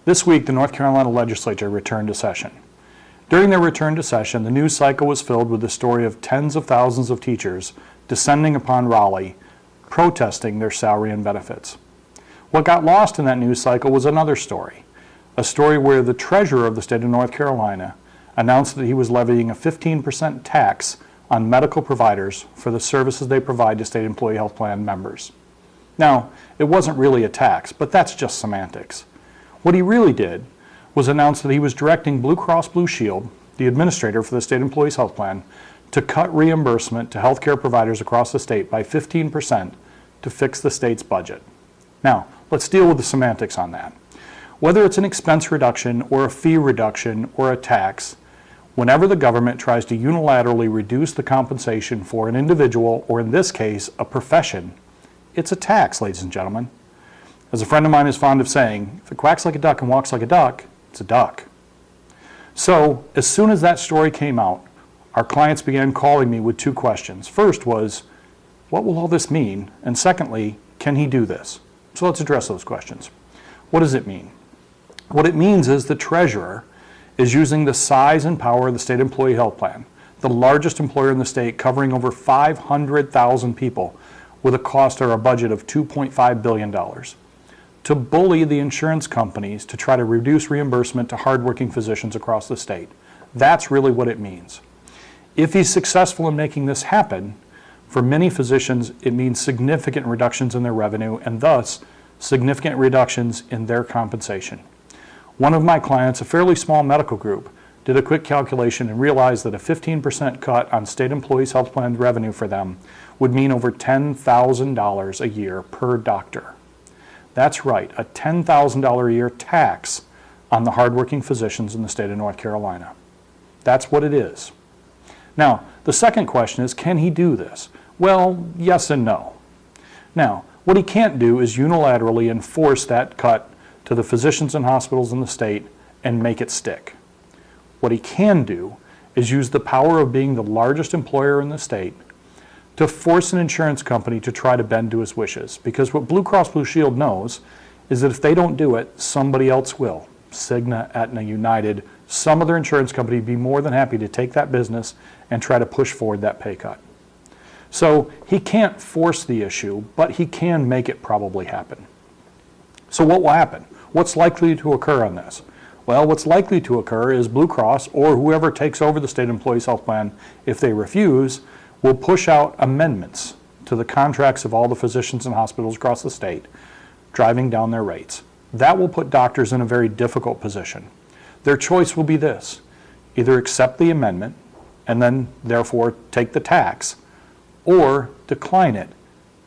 This week, the North Carolina legislature returned to session. During their return to session, the news cycle was filled with the story of tens of thousands of teachers descending upon Raleigh, protesting their salary and benefits. What got lost in that news cycle was another story, a story where the treasurer of the state of North Carolina announced that he was levying a 15% tax on medical providers for the services they provide to state employee health plan members. Now, it wasn't really a tax, but that's just semantics. What he really did was announce that he was directing Blue Cross Blue Shield, the administrator for the state employees health plan, to cut reimbursement to healthcare providers across the state by 15% to fix the state's budget. Now, let's deal with the semantics on that. Whether it's an expense reduction or a fee reduction or a tax, whenever the government tries to unilaterally reduce the compensation for an individual, or in this case, a profession, it's a tax, ladies and gentlemen. As a friend of mine is fond of saying, if it quacks like a duck and walks like a duck, it's a duck. So, as soon as that story came out, our clients began calling me with two questions. First was, what will all this mean? And secondly, can he do this? So let's address those questions. What does it mean? What it means is the treasurer is using the size and power of the state employee health plan, the largest employer in the state, covering over 500,000 people with a cost or a budget of $2.5 billion, to bully the insurance companies to try to reduce reimbursement to hardworking physicians across the state. That's really what it means. If he's successful in making this happen, for many physicians, it means significant reductions in their revenue and thus significant reductions in their compensation. One of my clients, a fairly small medical group, did a quick calculation and realized that a 15% cut on state employees' health plan revenue for them would mean over $10,000 a year per doctor. That's right, a $10,000 a year tax on the hardworking physicians in the state of North Carolina. That's what it is. Now, the second question is, can he do this? Well, yes and no. Now, what he can't do is unilaterally enforce that cut to the physicians and hospitals in the state and make it stick. What he can do is use the power of being the largest employer in the state to force an insurance company to try to bend to his wishes. Because what Blue Cross Blue Shield knows is that if they don't do it, somebody else will. Cigna, Aetna, United, some other insurance company would be more than happy to take that business and try to push forward that pay cut. So he can't force the issue, but he can make it probably happen. So what will happen? What's likely to occur on this? Well, what's likely to occur is Blue Cross or whoever takes over the state employees health plan, if they refuse, will push out amendments to the contracts of all the physicians and hospitals across the state, driving down their rates. That will put doctors in a very difficult position. Their choice will be this: either accept the amendment and then therefore take the tax, or decline it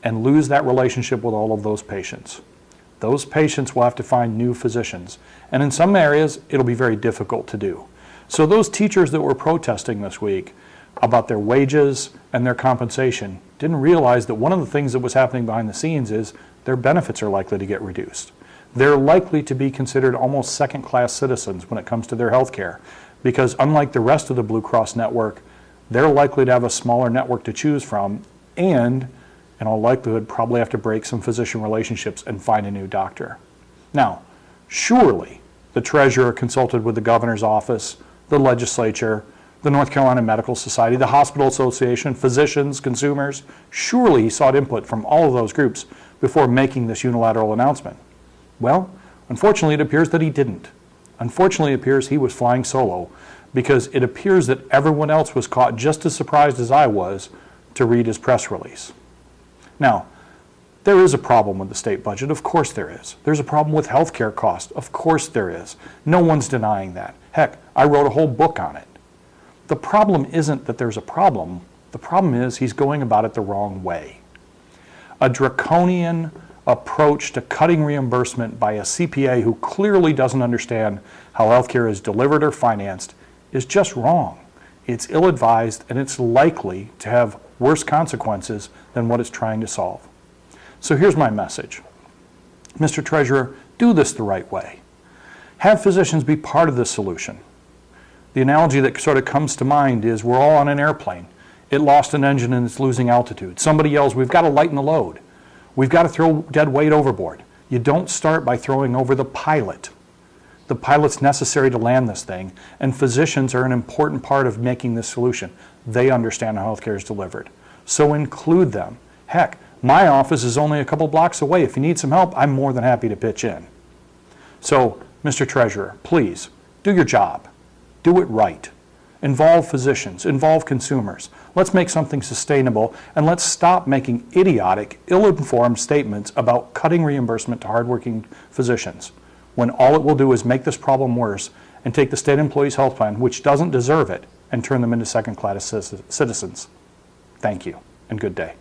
and lose that relationship with all of those patients. Those patients will have to find new physicians, and in some areas it'll be very difficult to do. So those teachers that were protesting this week about their wages and their compensation didn't realize that one of the things that was happening behind the scenes is their benefits are likely to get reduced. They're likely to be considered almost second-class citizens when it comes to their health care, because unlike the rest of the Blue Cross network, they're likely to have a smaller network to choose from, and in all likelihood probably have to break some physician relationships and find a new doctor. Now, surely the treasurer consulted with the governor's office, the legislature, the North Carolina Medical Society, the Hospital Association, physicians, consumers. Surely he sought input from all of those groups before making this unilateral announcement. Well, unfortunately it appears that he didn't. Unfortunately it appears he was flying solo, because it appears that everyone else was caught just as surprised as I was to read his press release. Now, there is a problem with the state budget. Of course there is. There's a problem with health care costs. Of course there is. No one's denying that. Heck, I wrote a whole book on it. The problem isn't that there's a problem. The problem is he's going about it the wrong way. A draconian approach to cutting reimbursement by a CPA who clearly doesn't understand how healthcare is delivered or financed is just wrong. It's ill-advised, and it's likely to have worse consequences than what it's trying to solve. So here's my message. Mr. Treasurer, do this the right way. Have physicians be part of the solution. The analogy that sort of comes to mind is we're all on an airplane. It lost an engine and it's losing altitude. Somebody yells, we've got to lighten the load. We've got to throw dead weight overboard. You don't start by throwing over the pilot. the pilots necessary to land this thing, and physicians are an important part of making this solution. They understand how healthcare is delivered. So include them. Heck, my office is only a couple blocks away. If you need some help, I'm more than happy to pitch in. So, Mr. Treasurer, please, do your job. Do it right. Involve physicians, involve consumers. Let's make something sustainable, and let's stop making idiotic, ill-informed statements about cutting reimbursement to hardworking physicians, when all it will do is make this problem worse and take the state employees' health plan, which doesn't deserve it, and turn them into second-class citizens. Thank you, and good day.